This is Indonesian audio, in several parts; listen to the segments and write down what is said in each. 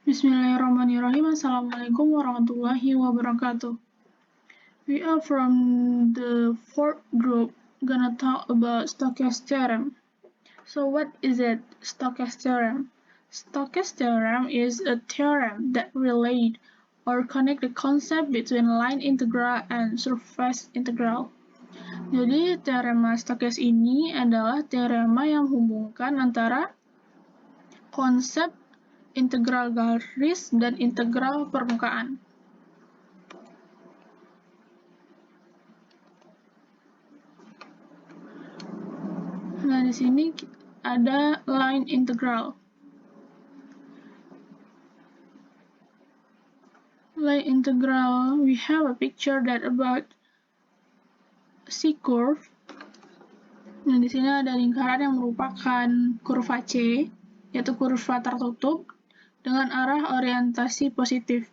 Bismillahirrahmanirrahim. Assalamualaikum warahmatullahi wabarakatuh. We are from the fourth group gonna talk about Stokes theorem. So what is it, Stokes theorem? Stokes theorem is a theorem that relate or connect the concept between line integral and surface integral. Jadi teorema Stokes ini adalah teorema yang menghubungkan antara konsep integral garis dan integral permukaan. Nah, di sini ada line integral. Line integral, we have a picture that about C curve. Nah, di sini ada lingkaran yang merupakan kurva C, yaitu kurva tertutup dengan arah orientasi positif.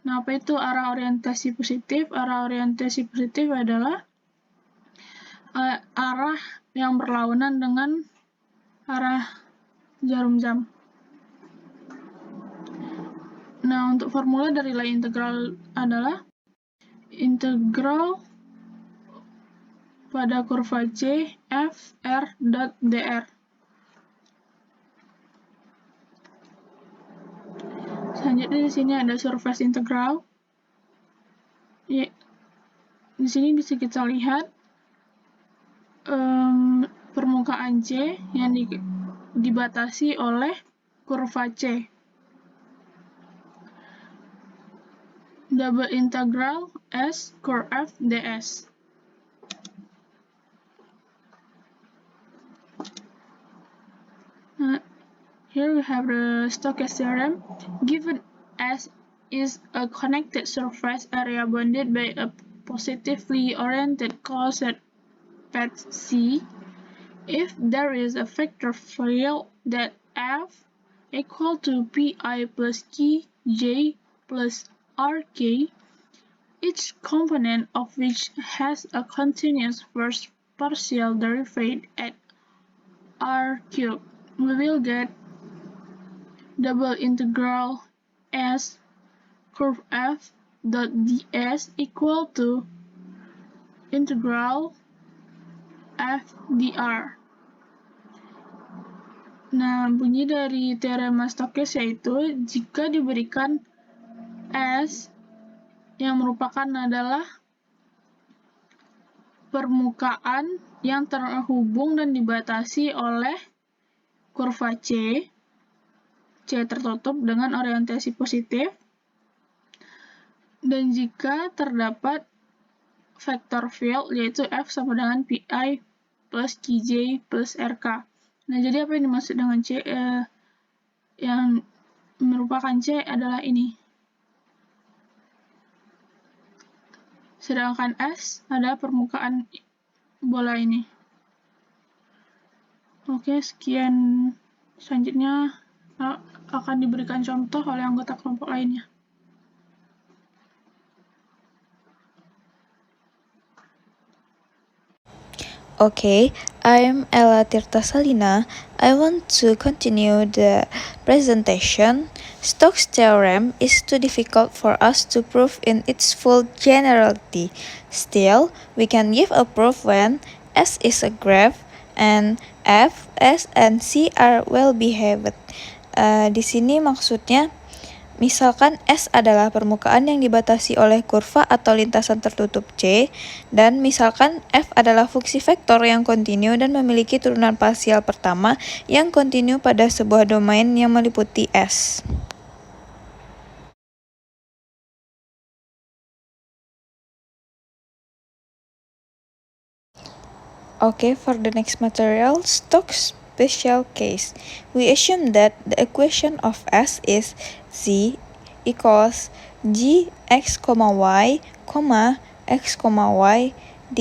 Nah, apa itu arah orientasi positif? Arah orientasi positif adalah arah yang berlawanan dengan arah jarum jam. Nah, untuk formula dari line integral adalah integral pada kurva C f r dot dr. Selanjutnya di sini ada surface integral. Ya, di sini bisa kita lihat permukaan C yang dibatasi oleh kurva C. Double integral S curve f ds. Here we have the Stokes theorem. Given S is a connected surface area bounded by a positively oriented closed path C, if there is a vector field that F equal to Pi plus Kj plus Rk, each component of which has a continuous first partial derivative at R cubed, we will get double integral S curve f dot ds equal to integral f dr. Nah, bunyi dari teorema Stokes yaitu jika diberikan S yang merupakan adalah permukaan yang terhubung dan dibatasi oleh kurva C tertutup dengan orientasi positif, dan jika terdapat vector field yaitu F sama dengan Pi plus Kj plus Rk. Nah, jadi apa yang dimaksud dengan C? Yang merupakan C adalah ini. Sedangkan S adalah permukaan bola ini. Oke, sekian. Selanjutnya akan diberikan contoh oleh anggota kelompok lainnya. Okay, I'm Ella Tirta Salina. I want to continue the presentation. Stokes' theorem is too difficult for us to prove in its full generality. Still, we can give a proof when S is a graph and F, S, and C are well behaved. Di sini maksudnya misalkan S adalah permukaan yang dibatasi oleh kurva atau lintasan tertutup C, dan misalkan F adalah fungsi vektor yang kontinu dan memiliki turunan parsial pertama yang kontinu pada sebuah domain yang meliputi S. Okay, for the next material, Stokes' special case. We assume that the equation of S is Z equals G x, y, x, y, d,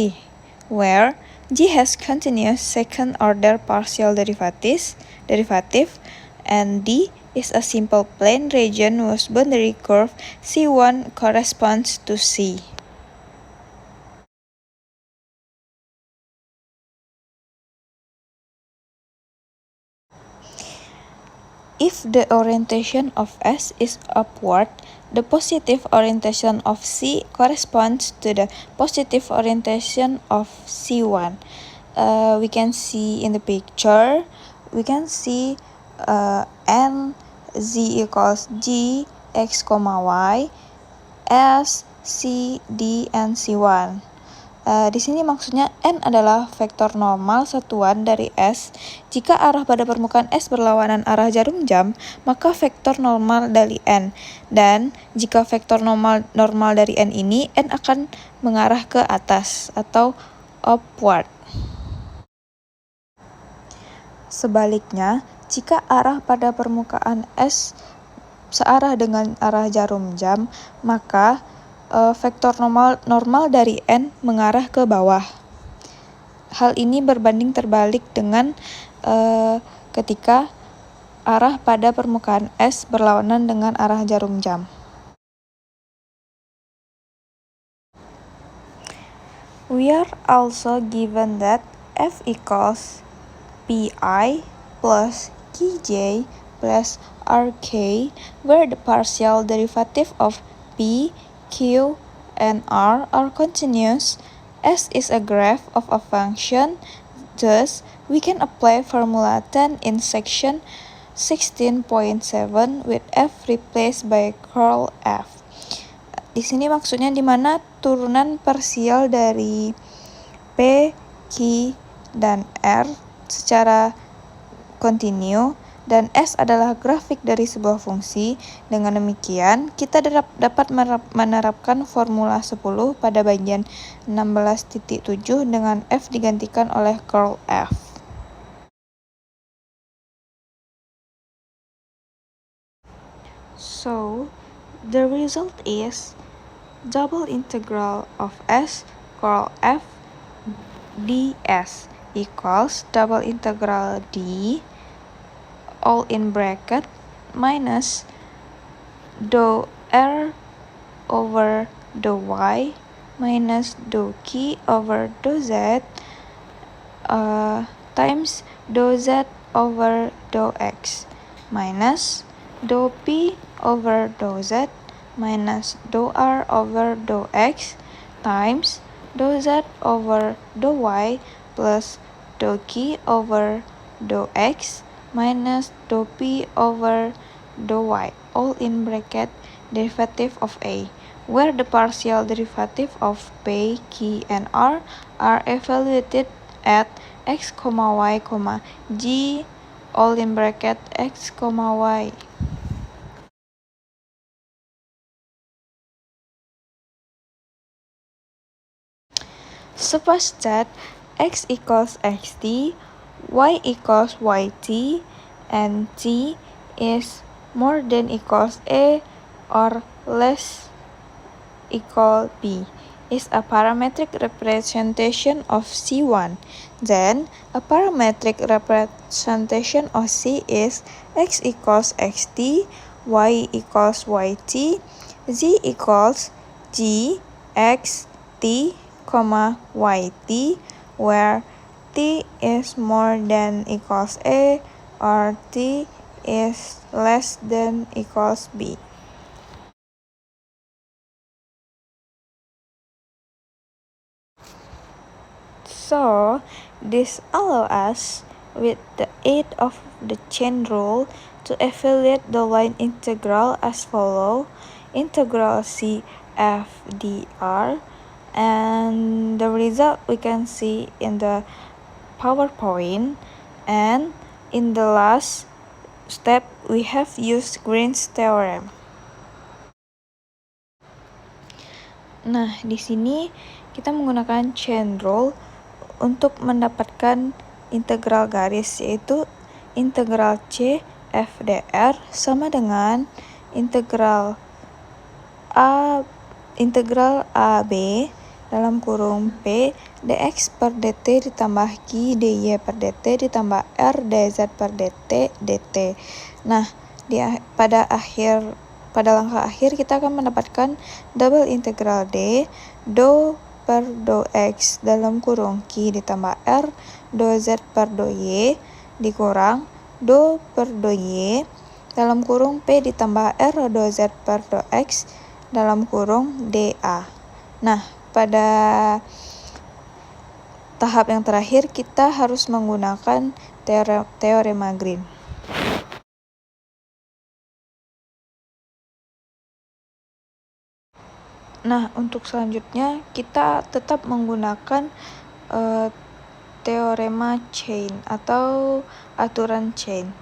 where G has continuous second-order partial derivative, and D is a simple plane region whose boundary curve C1 corresponds to C. If the orientation of S is upward, the positive orientation of C corresponds to the positive orientation of C1. We can see in the picture, we can see N, Z equals G, X, Y, S, C, D, and C1. Di sini maksudnya N adalah vektor normal satuan dari S. Jika arah pada permukaan S berlawanan arah jarum jam, maka vektor normal dari N. Dan jika vektor normal dari N ini, N akan mengarah ke atas atau upward. Sebaliknya, jika arah pada permukaan S searah dengan arah jarum jam, maka vektor normal dari N mengarah ke bawah. Hal ini berbanding terbalik dengan ketika arah pada permukaan S berlawanan dengan arah jarum jam. We are also given that F equals Pi plus Qj plus Rk, where the partial derivative of P, Q, and R are continuous. S is a graph of a function, thus we can apply formula 10 in section 16.7 with F replaced by curl F. Di sini maksudnya di mana turunan parsial dari P, Q, dan R secara kontinu, dan S adalah grafik dari sebuah fungsi. Dengan demikian, kita dapat menerapkan formula 10 pada bagian 16.7 dengan F digantikan oleh curl F. So, the result is double integral of S curl F ds equals double integral d all in bracket minus dou r over dou y minus dou q over dou z times dou z over dou x minus dou p over dou z minus dou r over dou x times dou z over dou y plus dou q over dou x minus dou p over dou y, all in bracket derivative of A, where the partial derivative of P, Q, and R are evaluated at x, y, g, all in bracket x, y. Suppose that x equals xt, y equals yt, and t is more than equals a or less equal b is a parametric representation of C1. Then, a parametric representation of C is x equals xt, y equals yt, z equals g, x, t, yt, where t is more than equals a or t is less than equals b. So, this allows us, with the aid of the chain rule, to evaluate the line integral as follows: integral c f dr, and the result we can see in the PowerPoint. And in the last step, we have used Green's theorem. Nah, di sini kita menggunakan chain rule untuk mendapatkan integral garis, yaitu integral C f dr sama dengan integral AB dalam kurung P dx per dt ditambah Q dy per dt ditambah R dz per dt dt. Nah, pada langkah akhir kita akan mendapatkan double integral D dou per dou x dalam kurung Q ditambah R dou z per dou y dikurang dou per dou y dalam kurung P ditambah R do Z per do X dalam kurung dA. Nah, pada tahap yang terakhir kita harus menggunakan teorema Green. Nah, untuk selanjutnya kita tetap menggunakan teorema chain atau aturan chain.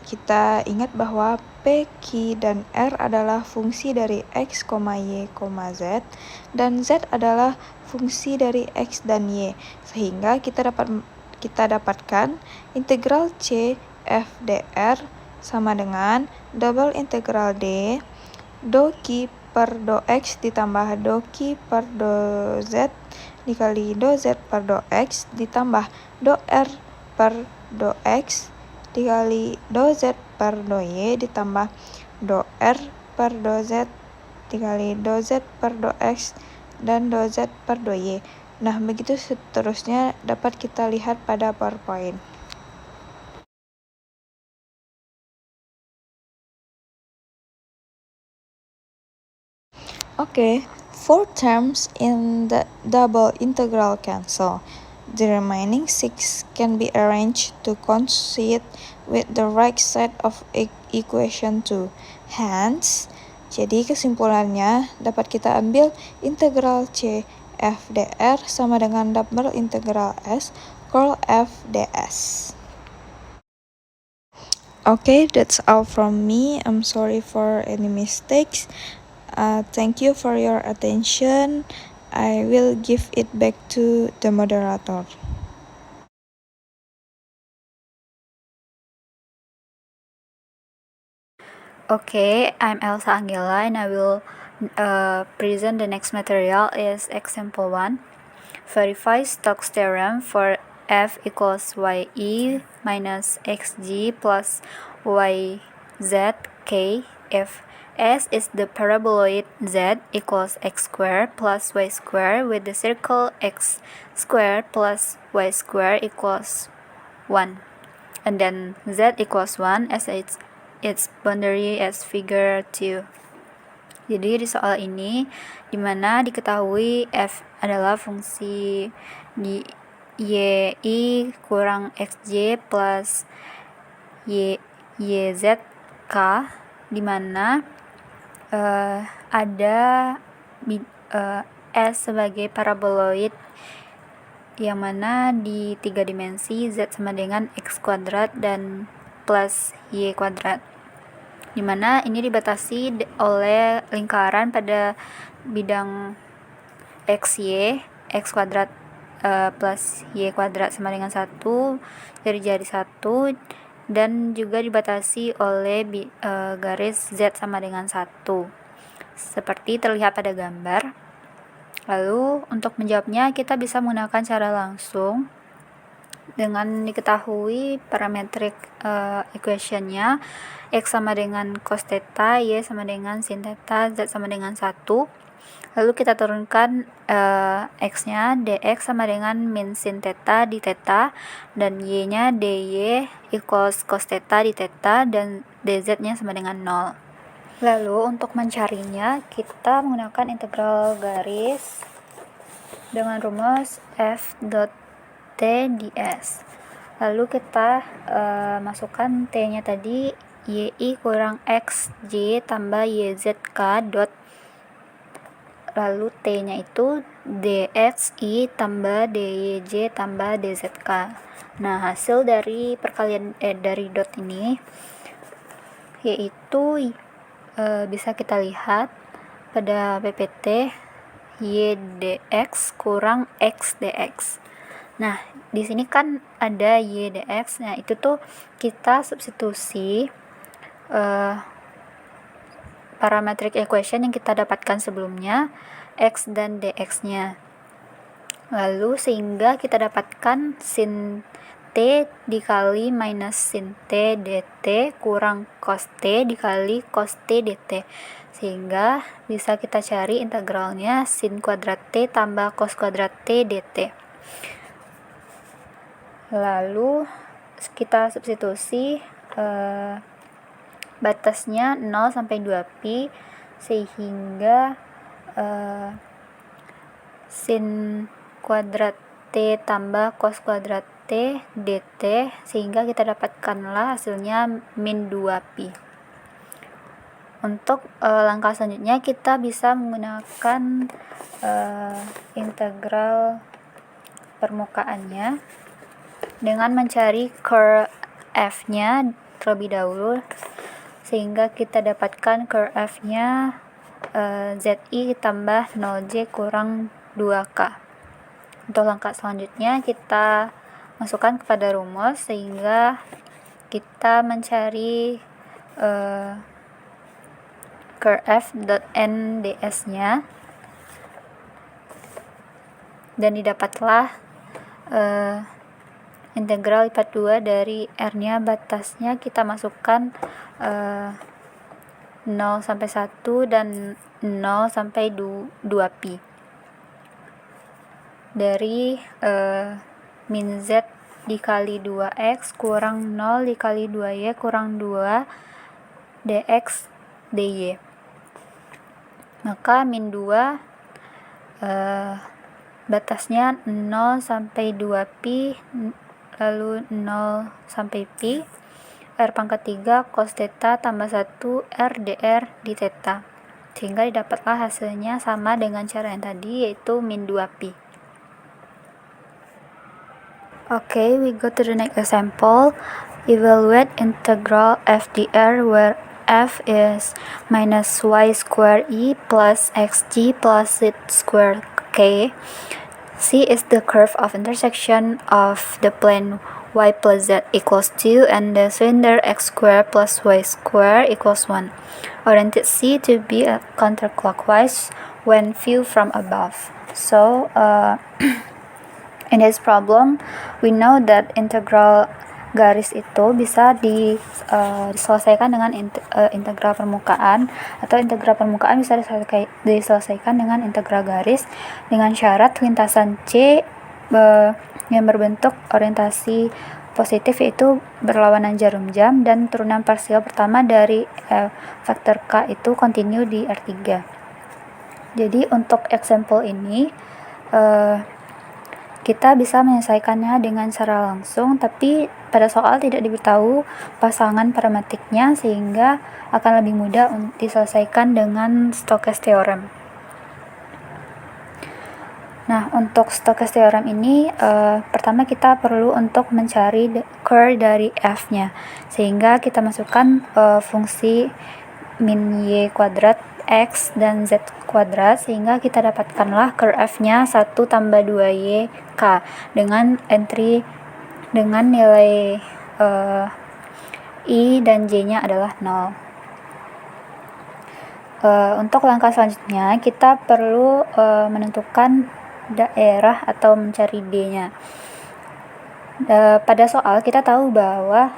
Kita ingat bahwa P, Q, dan R adalah fungsi dari X, Y, Z, dan Z adalah fungsi dari X dan Y, sehingga kita dapatkan integral C F dr sama dengan double integral D do Q per do X ditambah do Q per do Z dikali do Z per do X ditambah do R per do X dikali do Z per do Y ditambah do R per do Z dikali do Z per do X dan do Z per do Y. Nah, begitu seterusnya dapat kita lihat pada PowerPoint. Okay, 4 terms in the double integral cancel. The remaining 6 can be arranged to coincide with the right side of equation 2. Hence, jadi kesimpulannya dapat kita ambil integral C F dr sama dengan double integral S curl F ds. Okay, that's all from me. I'm sorry for any mistakes. Thank you for your attention. I will give it back to the moderator. Okay, I'm Elsa Angela and I will present the next material is example 1. Verify Stokes theorem for f equals ye minus xg plus yz k if S is the paraboloid z equals x squared plus y squared with the circle x squared plus y squared equals 1. And then z equals 1 as its boundary as figure 2. Jadi di soal ini dimana diketahui f adalah fungsi di y kurang xj plus yz k, dimana ada S sebagai paraboloid yang mana di 3 dimensi z sama dengan x kuadrat dan plus y kuadrat, dimana ini dibatasi oleh lingkaran pada bidang xy, x kuadrat plus y kuadrat sama dengan 1 jadi 1, dan juga dibatasi oleh garis z sama dengan 1 seperti terlihat pada gambar. Lalu untuk menjawabnya kita bisa menggunakan cara langsung dengan diketahui parametric equation-nya x sama dengan cos theta, y sama dengan sin theta, z sama dengan 1. Lalu kita turunkan x-nya dx sama dengan min sin theta di theta, dan y-nya dy equals cos theta di theta, dan dz-nya sama dengan 0. Lalu untuk mencarinya kita menggunakan integral garis dengan rumus f dot t ds. Lalu kita masukkan t-nya tadi yi kurang xj tambah yzk dot, lalu t-nya itu dxi tambah dyj tambah dzk. Nah, hasil dari perkalian dari dot ini yaitu bisa kita lihat pada PPT y dx kurang x dx. Nah, di sini kan ada y dx. Nah, itu tuh kita substitusi parametric equation yang kita dapatkan sebelumnya, x dan dx-nya. Lalu sehingga kita dapatkan sin t dikali minus sin t dt kurang cos t dikali cos t dt, sehingga bisa kita cari integralnya sin kuadrat t tambah cos kuadrat t dt. Lalu kita substitusi batasnya 0 sampai 2pi, sehingga sin kuadrat T tambah cos kuadrat T dt, sehingga kita dapatkanlah hasilnya min 2pi. Untuk langkah selanjutnya kita bisa menggunakan integral permukaannya dengan mencari curl f-nya terlebih dahulu, sehingga kita dapatkan curl f-nya zi tambah 0j kurang 2k. Untuk langkah selanjutnya kita masukkan kepada rumus, sehingga kita mencari curl f dot n ds-nya, dan didapatlah integral lipat 2 dari r-nya, batasnya kita masukkan 0 sampai 1 dan 0 sampai 2pi dari min z dikali 2x kurang 0 dikali 2y kurang 2 dx dy. Maka min 2 batasnya 0 sampai 2pi, lalu 0 sampai pi, r pangkat 3 cos theta tambah 1 r dr di theta, sehingga didapatlah hasilnya sama dengan cara yang tadi, yaitu min 2pi. Okay, we go to the next example. Evaluate integral f dr where f is minus y square e plus xg plus z square k. C is the curve of intersection of the plane y plus z equals 2 and the cylinder x square plus y square equals 1. Oriented C to be counterclockwise when viewed from above. So, in this problem, we know that integral garis itu bisa diselesaikan dengan integral permukaan, atau integral permukaan bisa diselesaikan dengan integral garis dengan syarat lintasan C yang berbentuk orientasi positif, yaitu berlawanan jarum jam, dan turunan parsial pertama dari vektor K itu kontinu di R3. Jadi untuk example ini kita bisa menyelesaikannya dengan cara langsung, tapi pada soal tidak diberitahu pasangan paramatiknya, sehingga akan lebih mudah diselesaikan dengan Stokes theorem. Nah, untuk Stokes theorem ini pertama kita perlu untuk mencari curl dari f-nya, sehingga kita masukkan fungsi min y kuadrat x dan z kuadrat, sehingga kita dapatkanlah curl f-nya 1 tambah 2y k dengan entry dengan nilai i dan j-nya adalah 0. Untuk langkah selanjutnya kita perlu menentukan daerah atau mencari d-nya. Pada soal kita tahu bahwa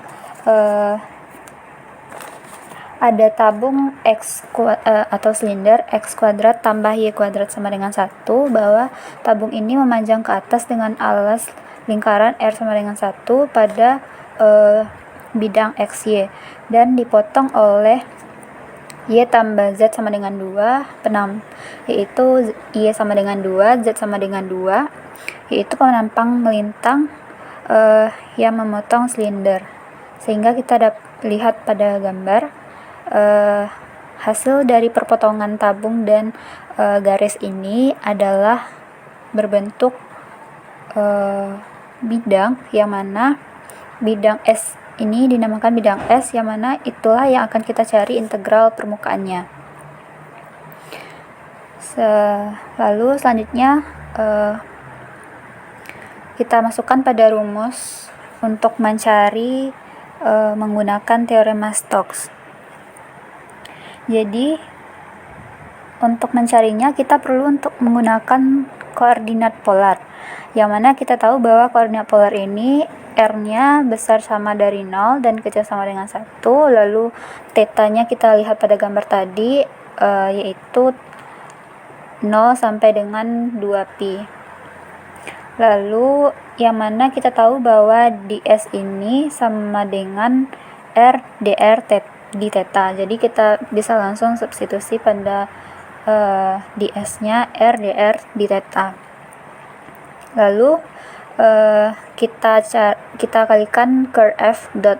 ada tabung x atau silinder x kuadrat tambah y kuadrat sama dengan 1, bahwa tabung ini memanjang ke atas dengan alas lingkaran R sama dengan 1 pada bidang xy, dan dipotong oleh y tambah z sama dengan 2 yaitu y sama dengan 2, z sama dengan 2, yaitu penampang melintang yang memotong silinder, sehingga kita lihat pada gambar hasil dari perpotongan tabung dan garis ini adalah berbentuk bidang, yang mana bidang S ini dinamakan bidang S, yang mana itulah yang akan kita cari integral permukaannya. Lalu selanjutnya kita masukkan pada rumus untuk mencari menggunakan teorema Stokes. Jadi untuk mencarinya kita perlu untuk menggunakan koordinat polar, yang mana kita tahu bahwa koordinat polar ini R-nya besar sama dari 0 dan kecil sama dengan 1, lalu theta-nya kita lihat pada gambar tadi, yaitu 0 sampai dengan 2pi. Lalu yang mana kita tahu bahwa ds ini sama dengan R dr di theta. Jadi kita bisa langsung substitusi pada di S-nya R dr di theta. Lalu kita kalikan curl f dot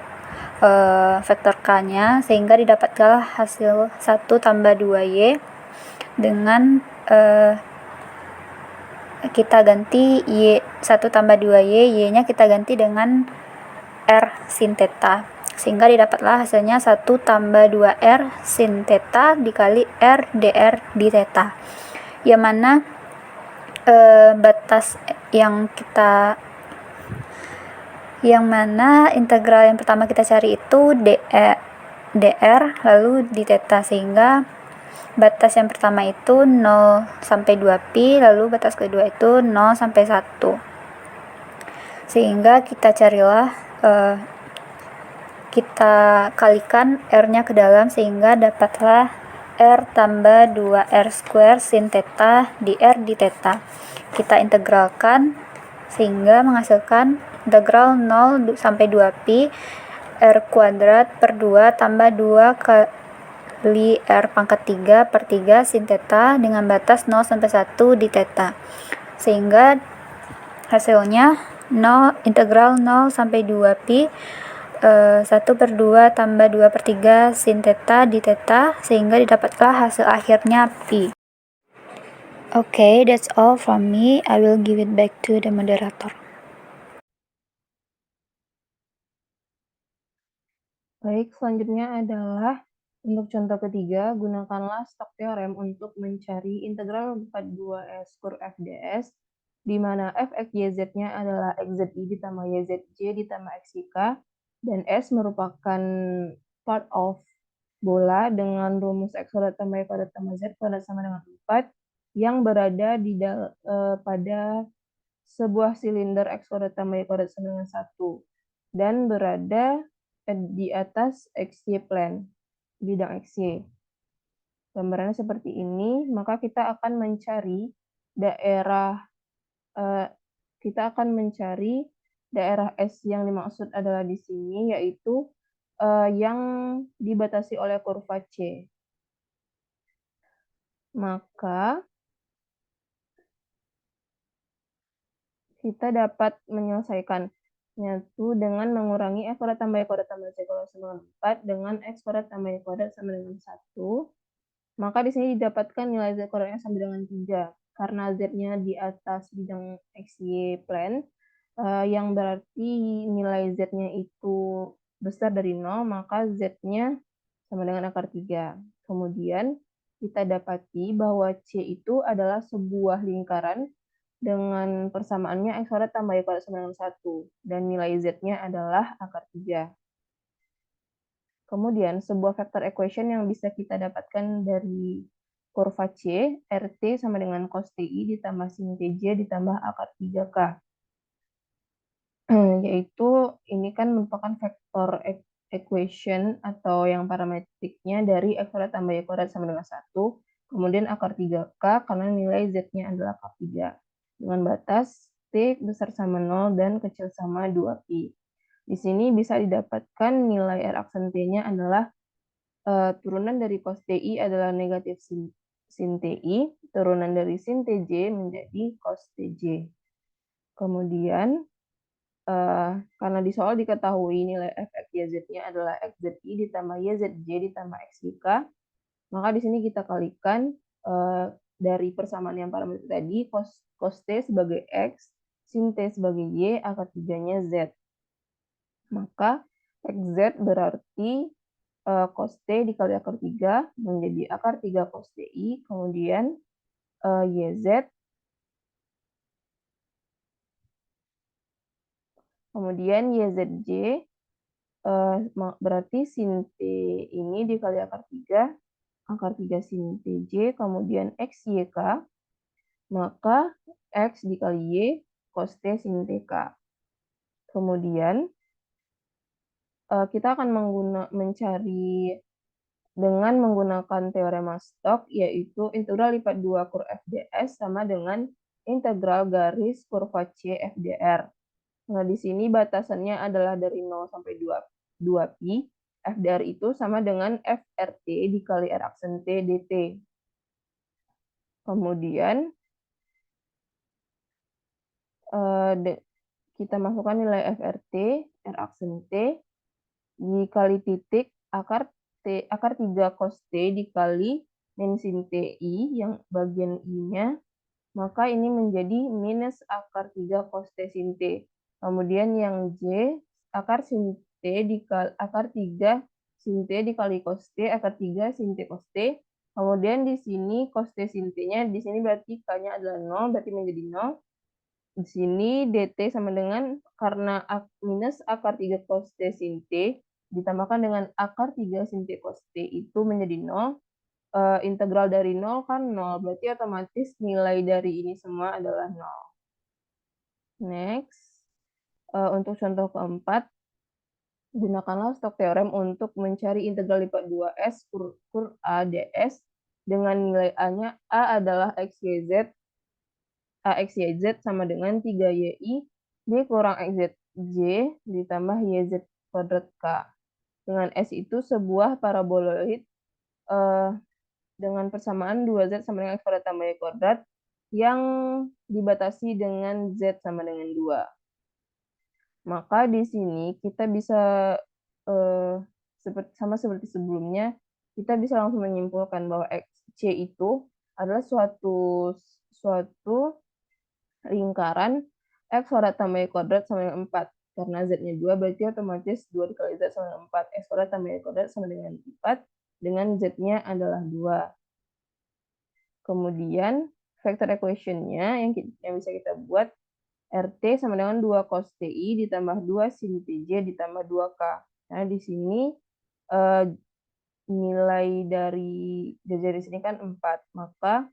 vektor k-nya sehingga didapatkanlah hasil 1 tambah 2y dengan kita ganti y 1 tambah 2y, y-nya kita ganti dengan r sin theta, sehingga didapatlah hasilnya 1 tambah 2r sin theta dikali r dr di theta, yang mana batas yang mana integral yang pertama kita cari itu dr lalu di theta, sehingga batas yang pertama itu 0 sampai 2pi, lalu batas kedua itu 0 sampai 1. Sehingga kita carilah kita kalikan r-nya ke dalam sehingga dapatlah r tambah 2r square sin theta dr di theta. Kita integralkan sehingga menghasilkan integral 0 sampai 2pi r kuadrat per 2 tambah 2 kali r pangkat 3 per 3 sin theta dengan batas 0 sampai 1 di theta. Sehingga hasilnya integral 0 sampai 2pi 1 per 2 tambah 2 per 3 sin theta di theta, sehingga didapatlah hasil akhirnya pi. Okay, that's all from me. I will give it back to the moderator. Baik, selanjutnya adalah untuk contoh ketiga, gunakanlah Stokes Theorem untuk mencari integral 42S kurv f ds, di mana f x y z-nya adalah xzi ditambah yzj ditambah xyk, dan S merupakan part of bola dengan rumus x kuadrat tambah y kuadrat tambah z kuadrat sama dengan 4 yang berada pada sebuah silinder x kuadrat tambah y kuadrat sama dengan 1 dan berada di atas XY plane, bidang XY. Gambarannya seperti ini, maka kita akan mencari daerah S yang dimaksud adalah di sini, yaitu yang dibatasi oleh kurva C. Maka kita dapat menyelesaikannya itu dengan mengurangi x kuadrat tambah y kuadrat tambah z kuadrat sama dengan 4 dengan x kuadrat tambah y kuadrat sama dengan 1. Maka di sini didapatkan nilai z kuadratnya sama dengan 3. Karena z-nya di atas bidang xy plane, yang berarti nilai z-nya itu besar dari 0, maka z-nya sama dengan akar 3. Kemudian kita dapati bahwa C itu adalah sebuah lingkaran dengan persamaannya x kuadrat tambah y kuadrat sama dengan 1, dan nilai z-nya adalah akar 3. Kemudian, sebuah vector equation yang bisa kita dapatkan dari kurva C, RT sama dengan cos TI ditambah sin TJ ditambah akar 3K. Yaitu, ini kan merupakan vector equation atau yang parametriknya dari x kuadrat tambah y kuadrat sama dengan 1, kemudian akar 3K karena nilai z-nya adalah akar 3. Dengan batas T besar sama 0 dan kecil sama 2pi. Di sini bisa didapatkan nilai R aksen T-nya adalah turunan dari cos TI adalah negatif sin TI, turunan dari sin TJ menjadi cos TJ. Kemudian, karena di soal diketahui nilai f x y z-nya adalah xzi ditambah yzj ditambah xyk, maka di sini kita kalikan dari persamaan yang parameter tadi, cos T sebagai X, sin T sebagai Y, akar 3-nya Z. Maka XZ berarti cos T dikali akar 3 menjadi akar 3 cos TI, kemudian YZ, kemudian YZJ, berarti sin T ini dikali akar 3, akar 3 sin TJ, kemudian XYK, maka X dikali Y cos T sin TK. Kemudian, kita akan mencari dengan menggunakan teorema Stokes, yaitu integral lipat 2 kurv f ds sama dengan integral garis kurva C FDR. Nah, di sini batasannya adalah dari 0 sampai 2pi, F dari itu sama dengan FRT dikali R aksen T dt. Kemudian kita masukkan nilai FRT, R aksen T, dikali titik akar 3 cos T dikali min sin TI yang bagian I-nya, maka ini menjadi minus akar 3 cos T sin T. Kemudian yang J, akar sin T dikali akar 3 sin T dikali cos T, akar 3 sin T cos T. Kemudian di sini cos T sin T-nya, di sini berarti K-nya adalah 0, berarti menjadi 0. Di sini dt sama dengan, karena minus akar 3 cos T sin T, ditambahkan dengan akar 3 sin T cos T itu menjadi 0. Integral dari 0 kan 0, berarti otomatis nilai dari ini semua adalah 0. Next, untuk contoh keempat, gunakanlah stok teorem untuk mencari integral lipat 2S kur A ds dengan nilai A-nya, A adalah X, Y, Z, AX, YZ sama dengan 3YI kurang XZJ ditambah YZ kuadrat K. Dengan S itu sebuah paraboloid dengan persamaan 2Z sama dengan X kuadrat tambah Y kuadrat yang dibatasi dengan Z sama dengan 2. Maka di sini kita bisa sama seperti sebelumnya, kita bisa langsung menyimpulkan bahwa XC itu adalah suatu lingkaran X kuadrat tambah Y kuadrat sama dengan 4. Karena Z-nya 2, berarti otomatis 2 dikali Z sama dengan 4. X kuadrat tambah Y kuadrat sama dengan 4, dengan Z-nya adalah 2. Kemudian, vector equation-nya yang bisa kita buat, RT sama dengan 2 cos TI ditambah 2 sin TJ ditambah 2K. Nah, di sini nilai dari dari sini kan 4. Maka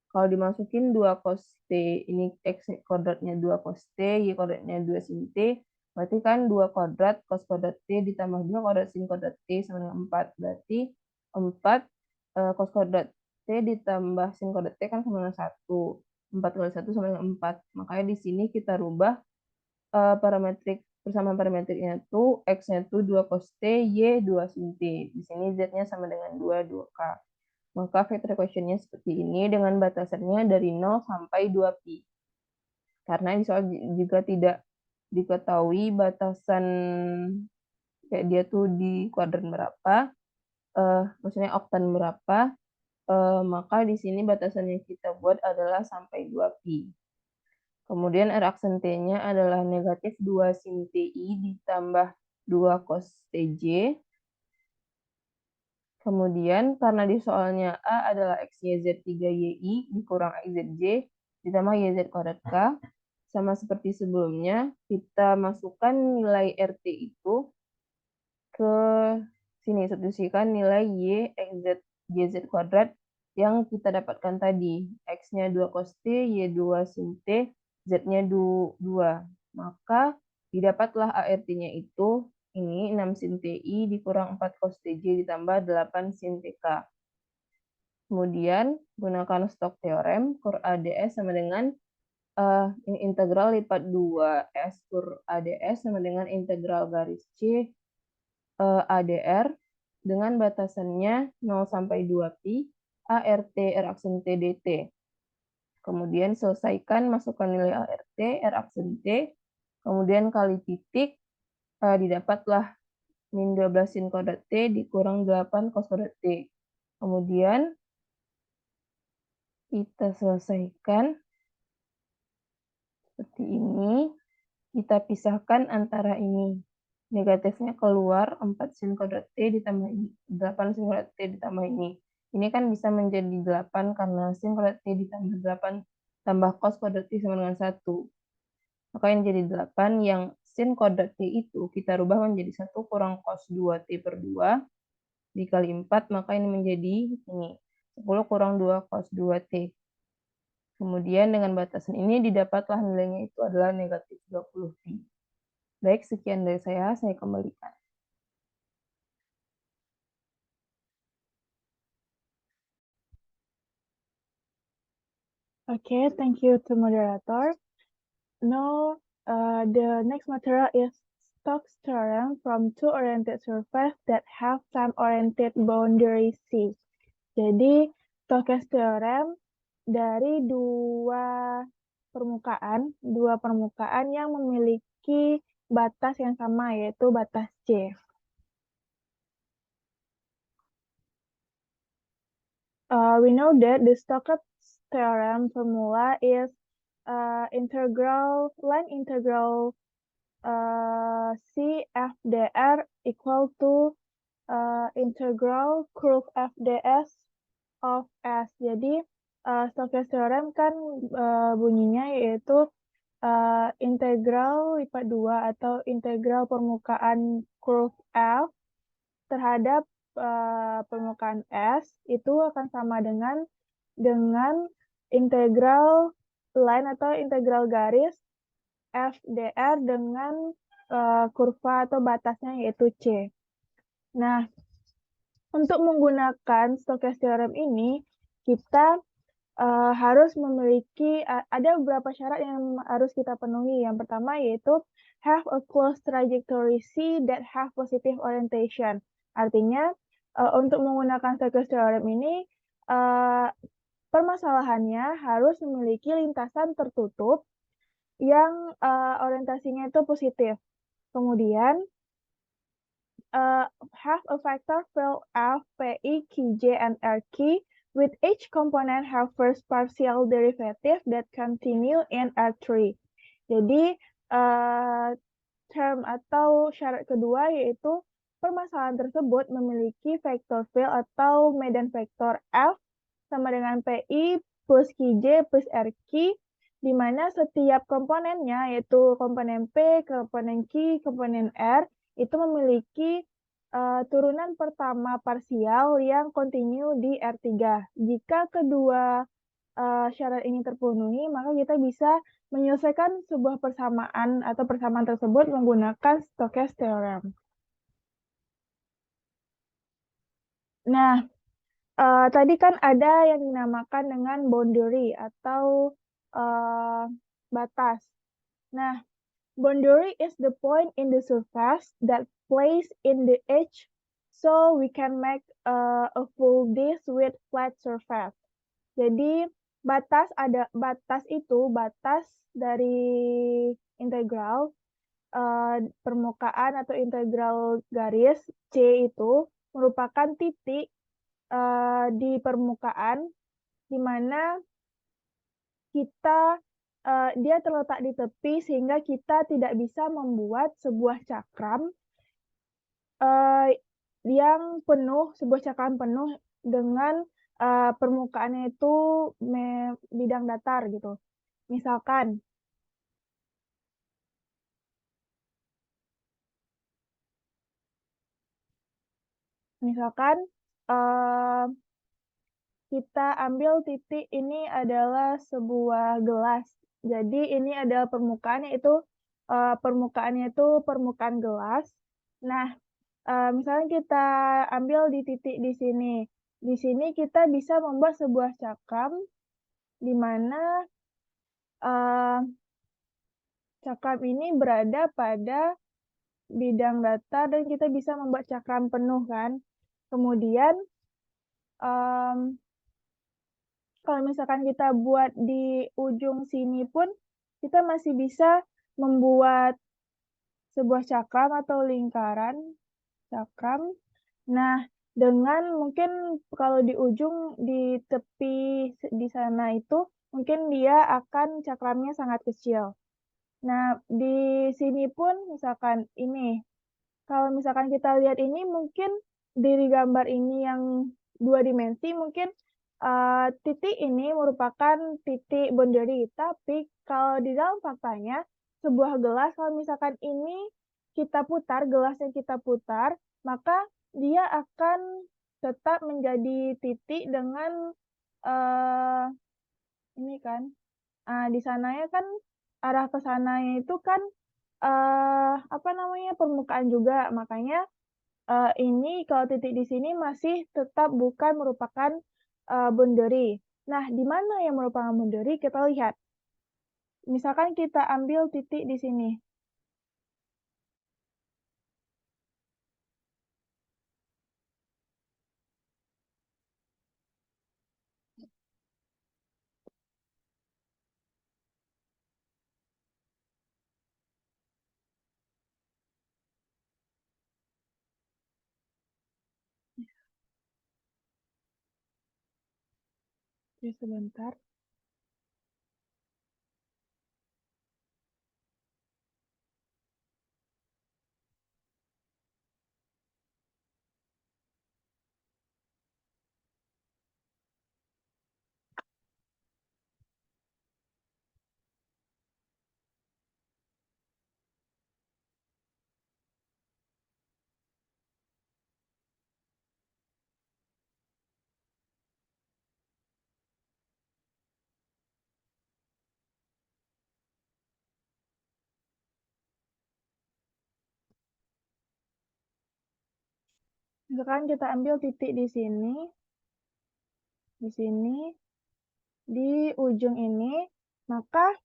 kalau dimasukin 2 cos T, ini X kuadratnya 2 cos T, Y kuadratnya 2 sin T, berarti kan 2 kuadrat cos kuadrat T ditambah 2 kuadrat sin kuadrat T sama dengan 4. Berarti 4 cos kuadrat T ditambah sin kuadrat T kan sama dengan 1. 4 kali 1 sama dengan 4. Makanya di sini kita rubah persamaan parametriknya tuh X-nya tuh 2 cos T, Y 2 sin T. Di sini Z-nya sama dengan 2, 2K. Maka vector equation-nya seperti ini dengan batasannya dari 0 sampai 2pi. Karena di soal juga tidak diketahui batasan kayak dia tuh di kuadran berapa, maksudnya oktan berapa, maka di sini batasan yang kita buat adalah sampai 2pi. Kemudian R aksen T-nya adalah negatif 2 sin TI ditambah 2 cos TJ. Kemudian karena di soalnya A adalah X, Y, Z 3YI dikurang XZJ ditambah YZ kuadrat K. Sama seperti sebelumnya, kita masukkan nilai RT itu ke sini, substitusikan nilai Y, XZ, YZ kuadrat yang kita dapatkan tadi. X-nya 2 cos T, Y 2 sin T, Z-nya 2. Maka didapatlah ART-nya itu ini 6 sin TI dikurang 4 cos TJ ditambah 8 sin TK. Kemudian gunakan stok teorem kur ADS sama dengan integral lipat 2S kur ADS sama dengan integral garis C ADR dengan batasannya 0 sampai 2pi ART R aksen T dt. Kemudian selesaikan, masukkan nilai ART R aksen T, kemudian kali titik, didapatlah min 12 sin kuadrat T dikurang 8 cos kuadrat T. Kemudian kita selesaikan seperti ini. Kita pisahkan antara ini. Negatifnya keluar 4 sin kuadrat T ditambah ini. 8 sin kuadrat T ditambah ini. Ini kan bisa menjadi 8 karena sin kuadrat T ditambah 8 tambah cos kuadrat T sama dengan 1. Maka ini jadi 8 yang sin kuadrat T itu kita rubah menjadi 1 kurang cos 2T per 2 dikali 4, maka ini menjadi ini 10 kurang 2 cos 2T. Kemudian dengan batasan ini didapatlah nilainya itu adalah negatif 20pi. Baik, sekian dari saya kembalikan. Okay, thank you to moderator. Now, the next material is Stokes theorem from two oriented surfaces that have time-oriented boundary C. Jadi, Stokes theorem dari dua permukaan yang memiliki batas yang sama, yaitu batas C. We know that the Stokes theorem formula is line integral C f dr equal to integral curve f ds of S. Jadi, Stokes theorem kan bunyinya yaitu integral lipat 2 atau integral permukaan curve F terhadap permukaan S itu akan sama dengan integral line atau integral garis f dr dengan kurva atau batasnya yaitu C. Nah, untuk menggunakan Stokes theorem ini, kita harus memiliki, ada beberapa syarat yang harus kita penuhi. Yang pertama yaitu have a closed trajectory C that have positive orientation. Artinya, untuk menggunakan Stokes theorem ini, permasalahannya harus memiliki lintasan tertutup yang orientasinya itu positif. Kemudian, have a vector field F, Pi, Qj, and Rq, with each component have first partial derivative that continue in R3. Jadi, term atau syarat kedua yaitu permasalahan tersebut memiliki vector field atau medan vektor F sama dengan Pi plus Qj plus Rq, di mana setiap komponennya, yaitu komponen P, komponen Q, komponen R, itu memiliki turunan pertama parsial yang kontinu di R3. Jika kedua syarat ini terpenuhi, maka kita bisa menyelesaikan sebuah persamaan atau persamaan tersebut menggunakan Stokes theorem. Nah, tadi kan ada yang dinamakan dengan boundary atau batas. Nah, boundary is the point in the surface that plays in the edge, so we can make a full disk with flat surface. Jadi batas dari integral permukaan atau integral garis C itu merupakan titik di permukaan di mana dia terletak di tepi sehingga kita tidak bisa membuat sebuah cakram sebuah cakram penuh dengan permukaannya itu bidang datar gitu. Misalkan kita ambil titik ini adalah sebuah gelas. Jadi ini adalah permukaannya itu permukaan gelas. Nah, misalnya kita ambil di titik di sini. Di sini kita bisa membuat sebuah cakram di mana cakram ini berada pada bidang datar dan kita bisa membuat cakram penuh kan. Kemudian kalau misalkan kita buat di ujung sini pun, kita masih bisa membuat sebuah cakram atau lingkaran cakram. Nah, dengan mungkin kalau di ujung, di tepi di sana itu, mungkin dia akan cakramnya sangat kecil. Nah, di sini pun misalkan ini, kalau misalkan kita lihat ini mungkin dari gambar ini yang 2 dimensi, mungkin titik ini merupakan titik boundary, tapi kalau di dalam faktanya, sebuah gelas kalau misalkan ini kita putar, gelasnya kita putar, maka dia akan tetap menjadi titik dengan ini kan, di sananya kan arah ke sananya itu kan permukaan juga, makanya ini kalau titik di sini masih tetap bukan merupakan boundary. Nah, di mana yang merupakan boundary? Kita lihat. Misalkan kita ambil titik di sini. Oke, sebentar. Misalkan kita ambil titik di sini, di ujung ini, maka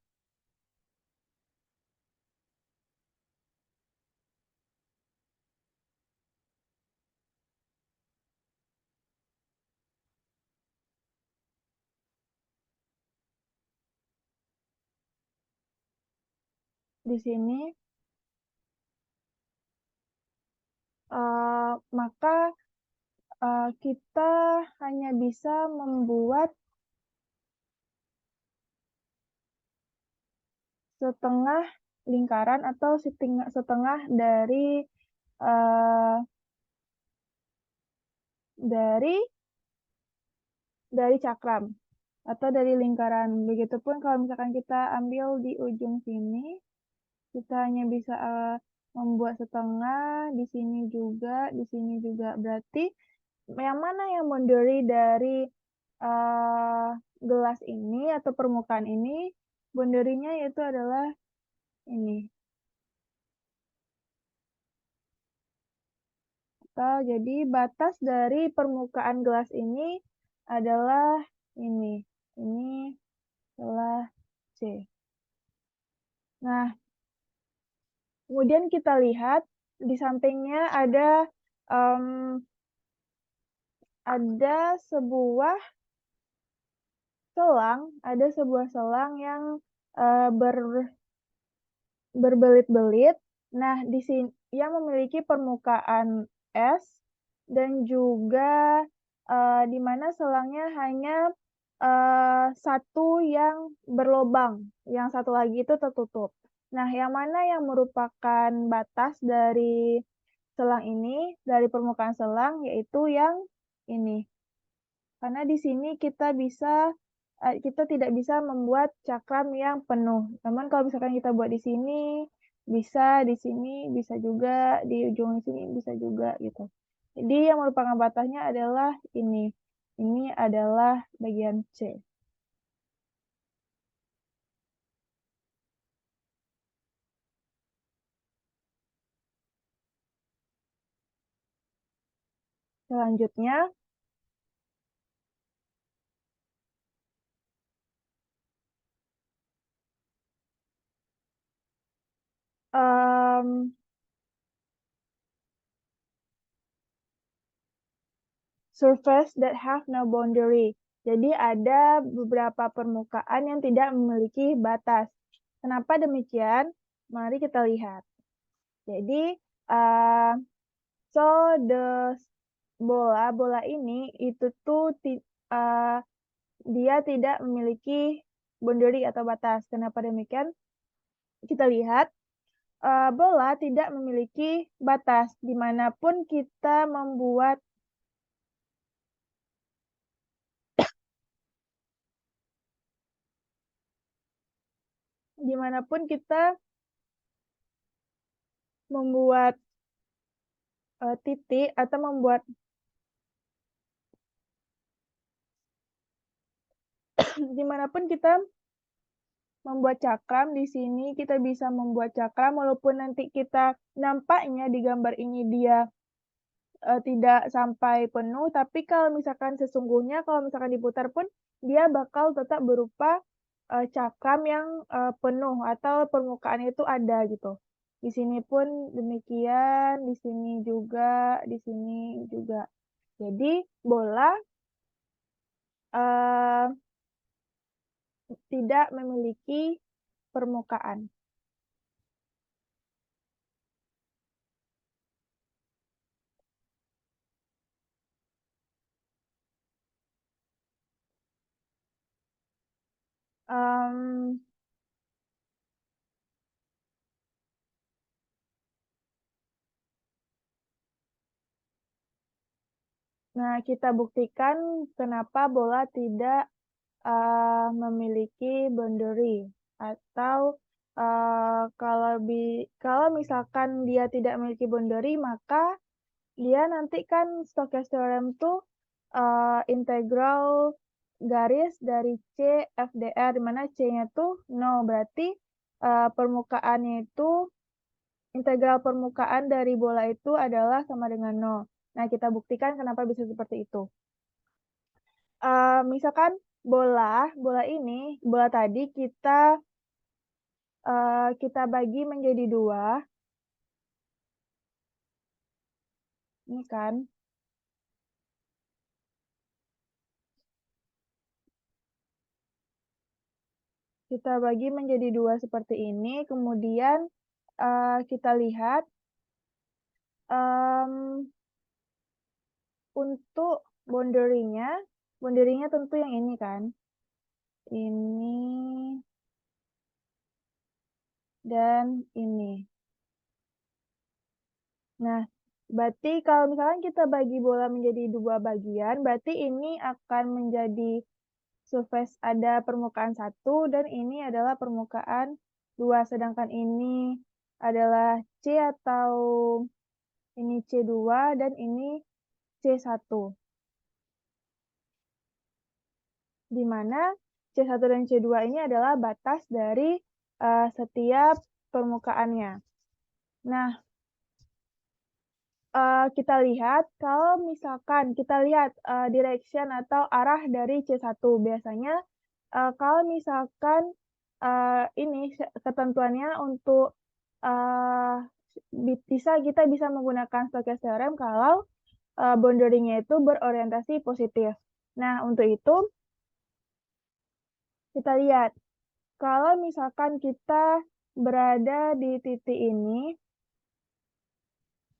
di sini, maka kita hanya bisa membuat setengah lingkaran atau setengah dari uh, dari cakram atau dari lingkaran. Begitupun kalau misalkan kita ambil di ujung sini, kita hanya bisa membuat setengah, di sini juga, di sini juga. Berarti yang mana yang boundary dari gelas ini atau permukaan ini, boundary-nya yaitu adalah ini. Atau jadi batas dari permukaan gelas ini adalah ini. Ini adalah C. Nah, kemudian kita lihat di sampingnya ada sebuah selang yang berbelit-belit. Nah, di sini yang memiliki permukaan es dan juga di mana selangnya hanya satu yang berlobang, yang satu lagi itu tertutup. Nah, yang mana yang merupakan batas dari selang ini, dari permukaan selang, yaitu yang ini. Karena di sini kita tidak bisa membuat cakram yang penuh. Namun kalau misalkan kita buat di sini bisa juga, di ujung sini bisa juga gitu. Jadi yang merupakan batasnya adalah ini. Ini adalah bagian C. Selanjutnya, surface that have no boundary. Jadi ada beberapa permukaan yang tidak memiliki batas. Kenapa demikian? Mari kita lihat. Jadi, so the bola ini itu tuh dia tidak memiliki boundary atau batas. Kenapa demikian? Kita lihat bola tidak memiliki batas dimanapun kita membuat titik atau dimanapun kita membuat cakram, di sini kita bisa membuat cakram walaupun nanti kita nampaknya di gambar ini dia tidak sampai penuh, tapi kalau misalkan sesungguhnya kalau misalkan diputar pun dia bakal tetap berupa cakram yang penuh atau permukaan itu ada gitu. Di sini pun demikian, di sini juga, di sini juga. Jadi bola tidak memiliki permukaan. Nah, kita buktikan kenapa bola tidak memiliki boundary, atau kalau misalkan dia tidak memiliki boundary, maka dia nanti kan Stokes theorem tuh integral garis dari C FDR, di mana C-nya tuh 0, berarti permukaannya itu integral permukaan dari bola itu adalah sama dengan 0. Nah, kita buktikan kenapa bisa seperti itu. Misalkan bola tadi kita bagi menjadi 2. Ini kan. Kita bagi menjadi 2 seperti ini, kemudian kita lihat untuk boundary-nya tentu yang ini kan. Ini dan ini. Nah, berarti kalau misalkan kita bagi bola menjadi 2 bagian, berarti ini akan menjadi surface ada permukaan 1 dan ini adalah permukaan 2, sedangkan ini adalah C atau ini C2 dan ini C1. Di mana C1 dan C2 ini adalah batas dari setiap permukaannya. Nah, kita lihat kalau misalkan kita lihat direction atau arah dari C1, biasanya kalau misalkan ini ketentuannya untuk kita bisa menggunakan Stokes theorem kalau boundary-nya itu berorientasi positif. Nah, untuk itu kita lihat kalau misalkan kita berada di titik ini,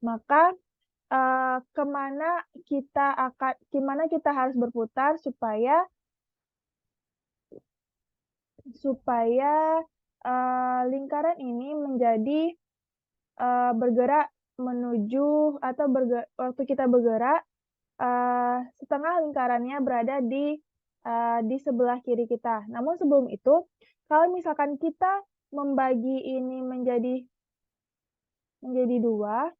maka gimana kita harus berputar supaya lingkaran ini menjadi bergerak menuju atau waktu kita bergerak setengah lingkarannya berada di sebelah kiri kita. Namun sebelum itu, kalau misalkan kita membagi ini menjadi 2,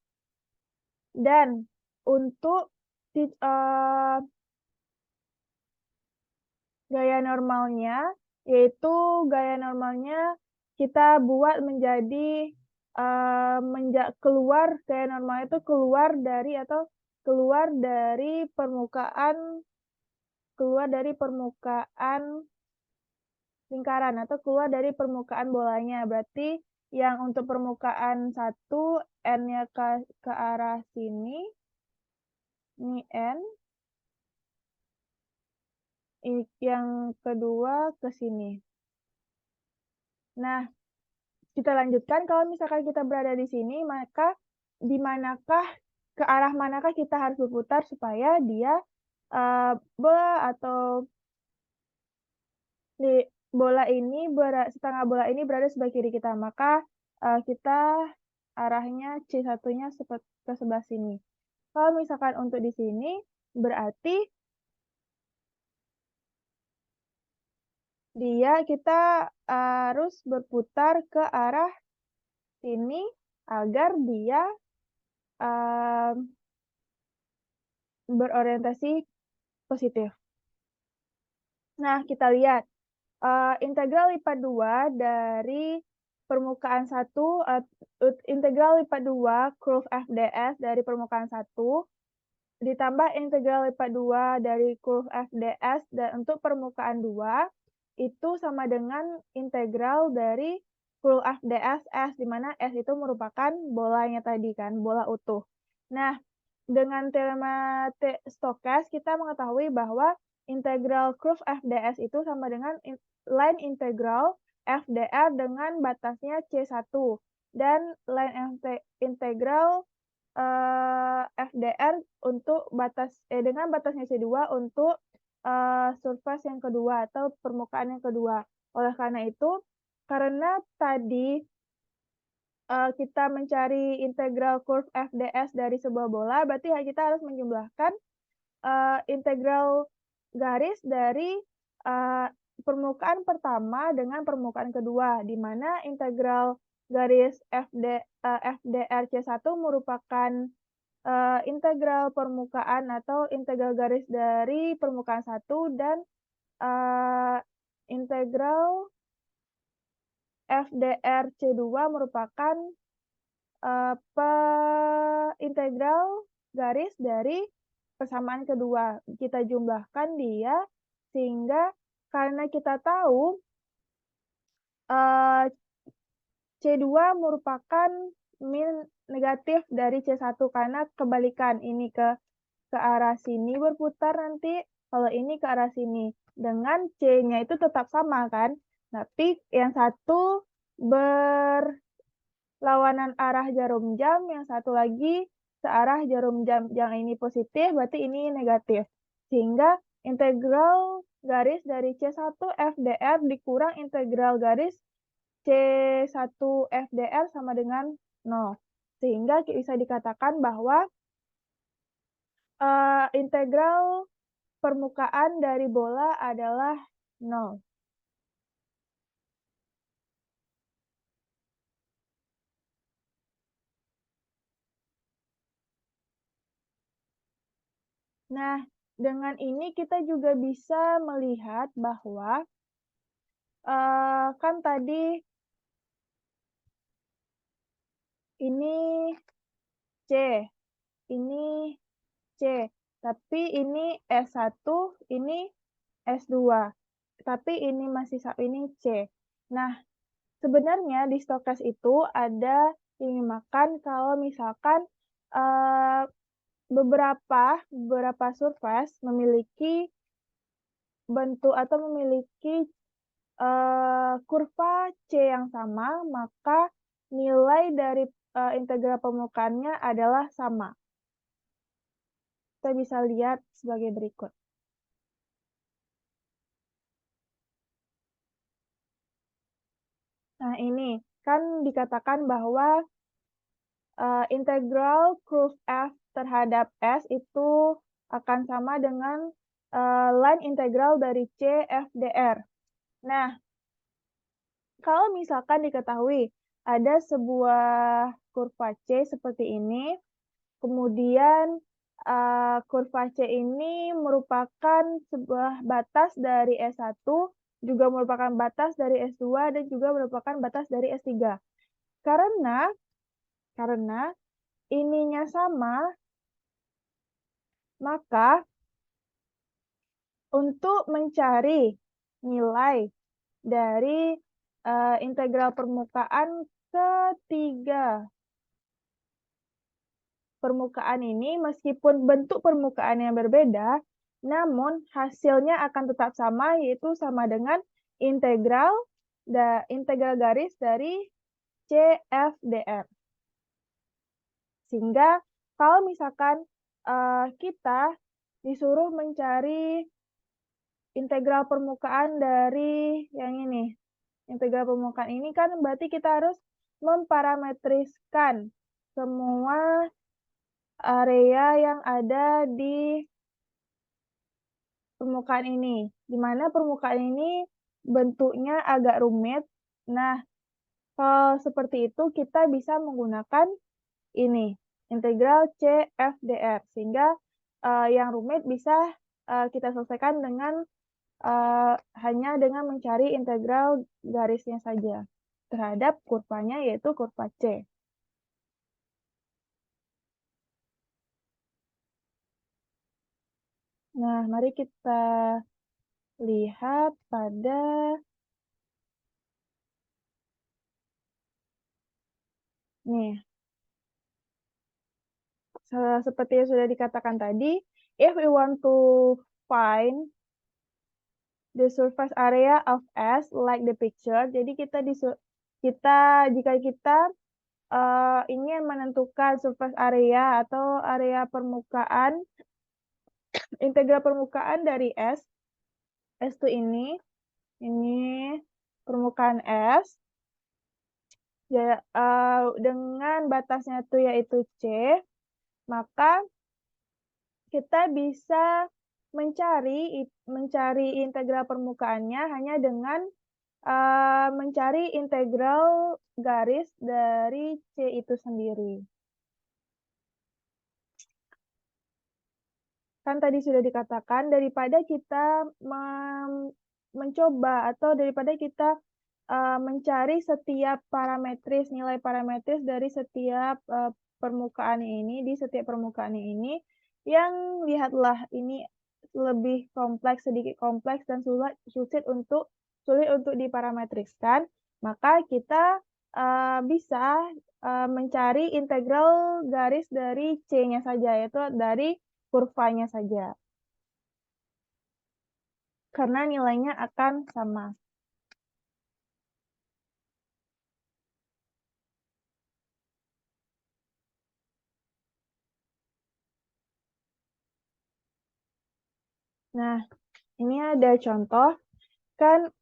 dan untuk gaya normalnya, kita buat menjadi gaya normal itu keluar dari permukaan lingkaran atau keluar dari permukaan bolanya. Berarti yang untuk permukaan 1 N-nya ke arah sini, ini N. Yang kedua ke sini. Nah, kita lanjutkan, kalau misalkan kita berada di sini, maka ke arah manakah kita harus berputar supaya dia setengah bola ini berada sebelah kiri kita, maka kita arahnya C1-nya ke sebelah sini. Kalau misalkan untuk di sini, berarti kita harus berputar ke arah sini agar dia berorientasi positif. Nah, kita lihat integral lipat 2 dari permukaan 1, integral lipat 2 curve FDS dari permukaan 1, ditambah integral lipat 2 dari curve FDS dan untuk permukaan 2, itu sama dengan integral dari curve FDS S, di mana S itu merupakan bolanya tadi kan, bola utuh. Nah, dengan teorema Stokes, kita mengetahui bahwa integral curve FDS itu sama dengan line integral FDR dengan batasnya C1 dan line integral FDR untuk dengan batasnya C2 untuk surface yang kedua atau permukaan yang kedua. Oleh karena itu, karena tadi kita mencari integral curve FDS dari sebuah bola, berarti kita harus menjumlahkan integral garis dari permukaan pertama dengan permukaan kedua, di mana integral garis FDR C1 merupakan integral permukaan atau integral garis dari permukaan 1 dan integral FDR C2 merupakan integral garis dari persamaan kedua. Kita jumlahkan dia sehingga karena kita tahu C2 merupakan min negatif dari C1 karena kebalikan ini ke arah sini berputar nanti, kalau ini ke arah sini. Dengan C-nya itu tetap sama kan, tapi yang satu berlawanan arah jarum jam, yang satu lagi searah jarum jam. Yang ini positif, berarti ini negatif. Sehingga integral garis dari C1 FDR dikurang integral garis C1 FDR sama dengan 0. Sehingga bisa dikatakan bahwa integral permukaan dari bola adalah 0. Nah, dengan ini kita juga bisa melihat bahwa kan tadi ini C, ini C, tapi ini S1, ini S2, tapi ini masih ini C. Nah, sebenarnya di Stokes itu ada yang dinamakan kalau misalkan beberapa surface memiliki bentuk atau memiliki kurva C yang sama, maka nilai dari integral permukaannya adalah sama. Kita bisa lihat sebagai berikut. Nah, ini kan dikatakan bahwa integral curve F terhadap S itu akan sama dengan line integral dari C FDR. Nah, kalau misalkan diketahui ada sebuah kurva C seperti ini, kemudian kurva C ini merupakan sebuah batas dari S1, juga merupakan batas dari S2, dan juga merupakan batas dari S3. Karena ininya sama, maka untuk mencari nilai dari integral permukaan ketiga permukaan ini, meskipun bentuk permukaan yang berbeda, namun hasilnya akan tetap sama, yaitu sama dengan integral garis dari CFDR. Sehingga kalau misalkan kita disuruh mencari integral permukaan dari yang ini, integral permukaan ini kan berarti kita harus memparametriskan semua area yang ada di permukaan ini, di mana permukaan ini bentuknya agak rumit. Nah, kalau seperti itu kita bisa menggunakan ini, integral CFDR, sehingga yang rumit bisa kita selesaikan dengan hanya dengan mencari integral garisnya saja terhadap kurvanya, yaitu kurva C. Nah, mari kita lihat pada nih. Seperti yang sudah dikatakan tadi, if we want to find the surface area of S like the picture, jadi jika kita ingin menentukan surface area atau area permukaan, integral permukaan dari S itu ini permukaan S, ya, dengan batasnya itu yaitu C, maka kita bisa mencari integral permukaannya hanya dengan mencari integral garis dari C itu sendiri. Kan tadi sudah dikatakan, daripada kita mencoba atau daripada kita mencari setiap nilai parametris dari setiap permukaan ini, di setiap permukaan ini, yang lihatlah ini lebih kompleks, sedikit kompleks, dan sulit untuk diparametriskan, maka kita bisa mencari integral garis dari C-nya saja, yaitu dari kurvanya saja. Karena nilainya akan sama. Nah, ini ada contoh. Kan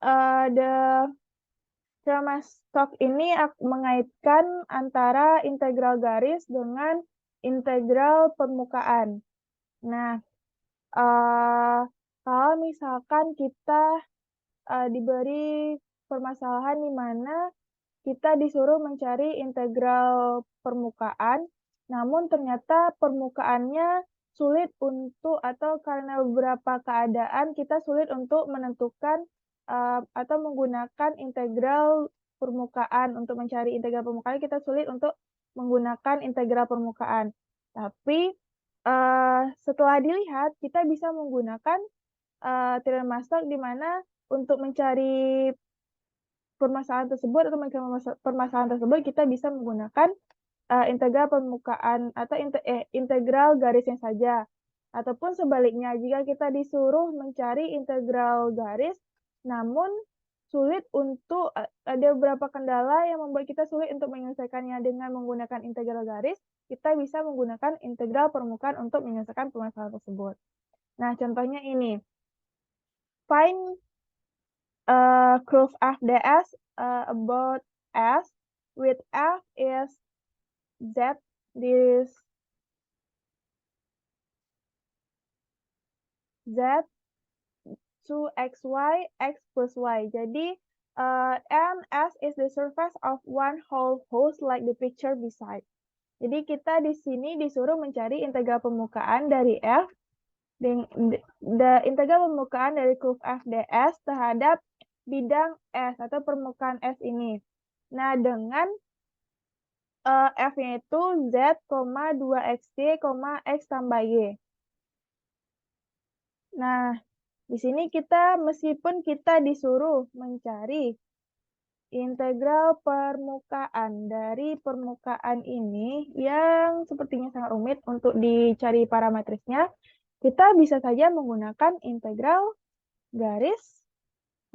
teorema Stokes ini mengaitkan antara integral garis dengan integral permukaan. Nah, kalau misalkan kita diberi permasalahan di mana kita disuruh mencari integral permukaan, namun ternyata permukaannya sulit untuk, atau karena beberapa keadaan kita sulit untuk menentukan atau menggunakan integral permukaan. Untuk mencari integral permukaan kita sulit untuk menggunakan integral permukaan. Tapi setelah dilihat kita bisa menggunakan teorema Stokes di mana untuk mencari permasalahan tersebut kita bisa menggunakan integral permukaan atau integral garisnya saja. Ataupun sebaliknya, jika kita disuruh mencari integral garis, namun sulit untuk ada beberapa kendala yang membuat kita sulit untuk menyelesaikannya dengan menggunakan integral garis, kita bisa menggunakan integral permukaan untuk menyelesaikan permasalahan tersebut. Nah, contohnya ini. Find curve f ds about S with f is z, this z 2xy, x plus y. Jadi, and S is the surface of one whole host like the picture beside. Jadi kita di sini disuruh mencari integral permukaan dari f, integral permukaan dari curve f ds terhadap bidang S atau permukaan S ini. Nah, dengan F-nya itu Z, 2XY, X tambah Y. Nah, di sini meskipun kita disuruh mencari integral permukaan dari permukaan ini yang sepertinya sangat rumit untuk dicari parametrisnya, kita bisa saja menggunakan integral garis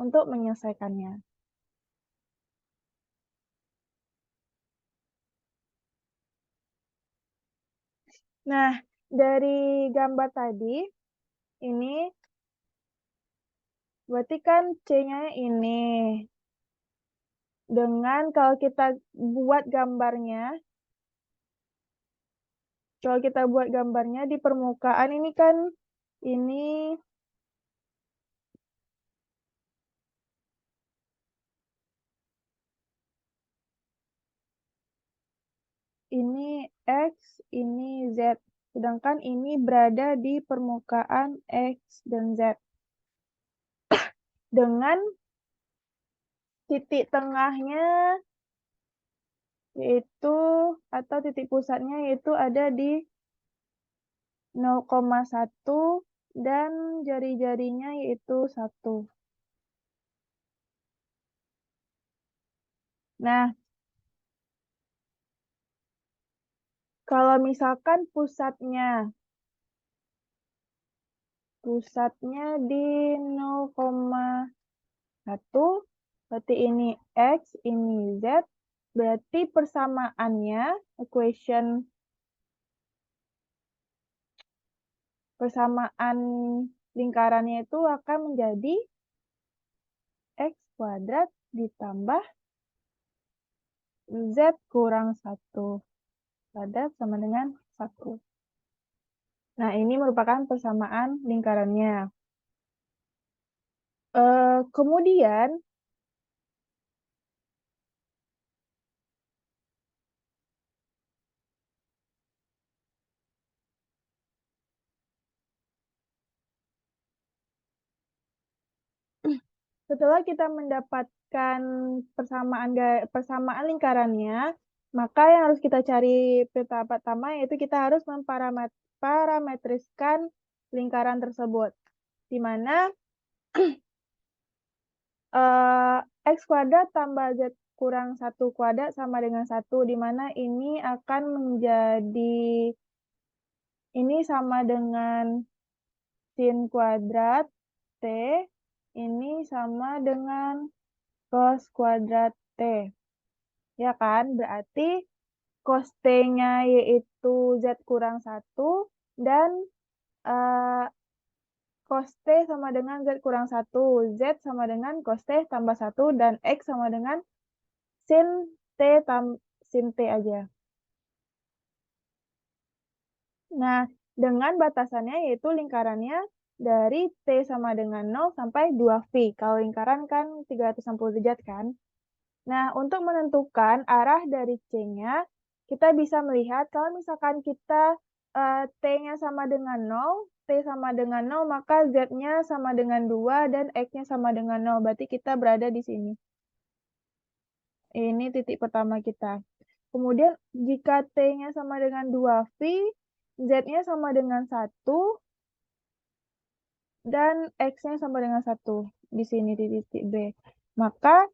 untuk menyelesaikannya. Nah, dari gambar tadi, ini berarti kan C-nya ini. Dengan kalau kita buat gambarnya di permukaan ini kan ini X, ini Z. Sedangkan ini berada di permukaan X dan Z. Dengan titik tengahnya yaitu, atau titik pusatnya yaitu ada di 0,1 dan jari-jarinya yaitu 1. Nah, kalau misalkan pusatnya di 0,1, berarti ini X, ini Z, berarti persamaannya, persamaan lingkarannya itu akan menjadi X kuadrat ditambah Z kurang 1 kuadrat sama dengan 1. Nah, ini merupakan persamaan lingkarannya. Kemudian, setelah kita mendapatkan persamaan lingkarannya, maka yang harus kita cari pertama yaitu kita harus memparametriskan lingkaran tersebut, di mana X kuadrat tambah Z kurang 1 kuadrat sama dengan 1, di mana ini akan menjadi, ini sama dengan sin kuadrat T, ini sama dengan cos kuadrat T. Ya kan? Berarti cos T-nya yaitu Z kurang 1, dan cos T sama dengan Z kurang 1. Z sama dengan cos T tambah 1, dan X sama dengan sin T aja. Nah, dengan batasannya yaitu lingkarannya dari T sama dengan 0 sampai 2V. Kalau lingkaran kan 360 derajat kan. Nah, untuk menentukan arah dari C-nya, kita bisa melihat kalau misalkan kita T-nya sama dengan 0, T sama dengan 0, maka Z-nya sama dengan 2 dan X-nya sama dengan 0. Berarti kita berada di sini. Ini titik pertama kita. Kemudian jika T-nya sama dengan 2V, Z-nya sama dengan 1, dan X-nya sama dengan 1 di sini di titik B. Maka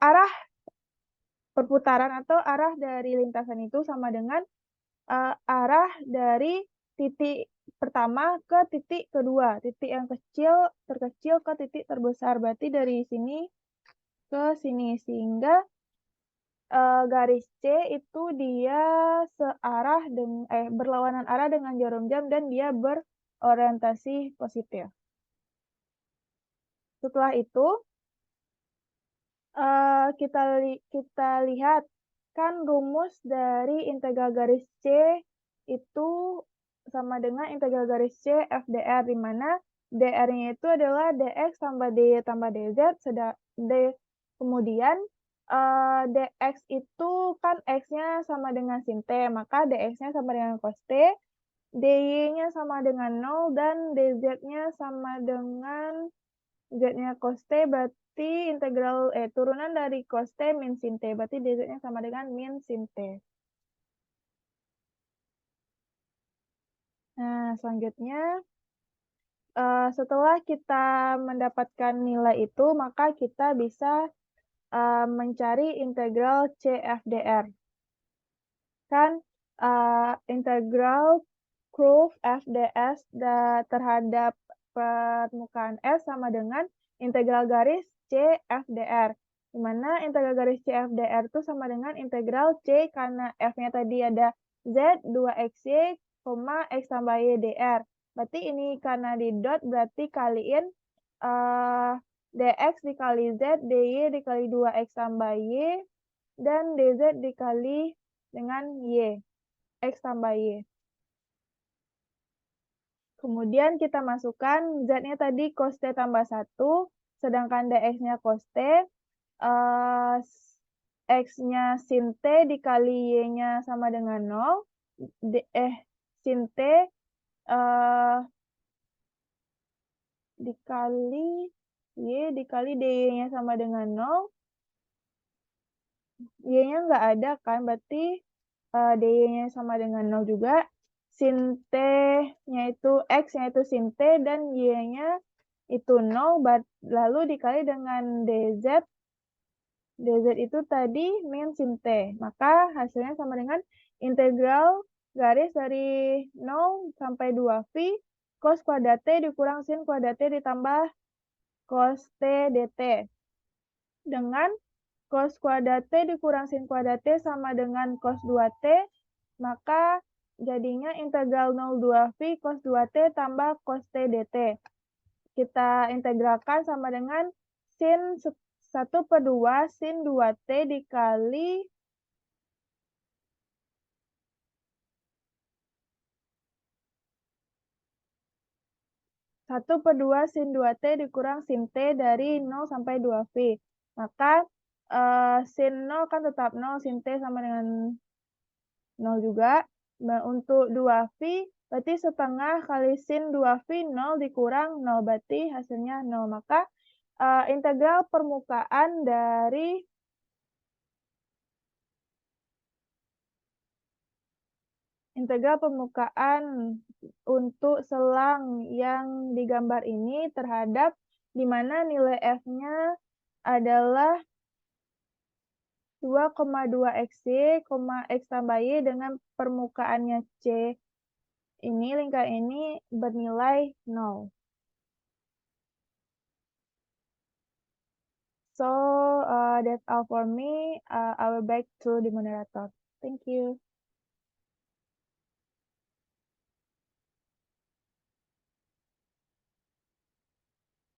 arah perputaran atau arah dari lintasan itu sama dengan arah dari titik pertama ke titik kedua, titik yang terkecil ke titik terbesar. Berarti dari sini ke sini, sehingga garis C itu dia berlawanan arah dengan jarum jam dan dia berorientasi positif. Setelah itu kita lihat kan rumus dari integral garis C itu sama dengan integral garis C FDR, di mana dr-nya itu adalah dx tambah dy tambah dz, kemudian dx itu kan x-nya sama dengan sin T, maka dx-nya sama dengan cos T, dy-nya sama dengan 0, dan dz-nya sama dengan z-nya cos T, berarti integral turunan dari cos T min sin T, berarti dz-nya sama dengan min sin T. Nah, selanjutnya setelah kita mendapatkan nilai itu, maka kita bisa mencari integral CFDR. Kan integral curve FDS terhadap permukaan S sama dengan integral garis CFDR. Di mana integral garis CFDR itu sama dengan integral C karena F-nya tadi ada Z 2XY, X tambah Y dr. Berarti ini karena di dot, berarti kaliin dx dikali Z, dy dikali 2x tambah Y, dan dz dikali dengan Y, X tambah Y. Kemudian kita masukkan Z-nya tadi cos T tambah 1, sedangkan dx-nya cos T, X-nya sin T dikali Y-nya sama dengan 0, sin T dikali Y dikali dy-nya sama dengan 0, Y-nya nggak ada kan, berarti dy-nya sama dengan 0 juga, sin T-nya itu, X-nya itu sin T, dan Y-nya itu 0, lalu dikali dengan dz, dz itu tadi min sin T, maka hasilnya sama dengan integral garis dari 0 sampai 2V cos kuadrat T dikurang sin kuadrat T ditambah cos T dt, dengan cos kuadrat T dikurang sin kuadrat T sama dengan cos 2T, maka jadinya integral 0,2V cos 2T tambah cos T dt. Kita integralkan sama dengan sin 1/2 sin 2t dikali satu per 2 sin 2t dikurang sin t dari 0 sampai 2v. Maka sin 0 kan tetap 0, sin t sama dengan 0 juga. Nah, untuk 2v berarti setengah kali sin 2v 0 dikurang 0, berarti hasilnya 0. Maka integral permukaan dari untuk selang yang digambar ini terhadap di mana nilai F-nya adalah 2,2xy, x tambah y dengan permukaannya C ini, lingkaran ini bernilai 0. So, that's all for me. I will back to the moderator. Thank you.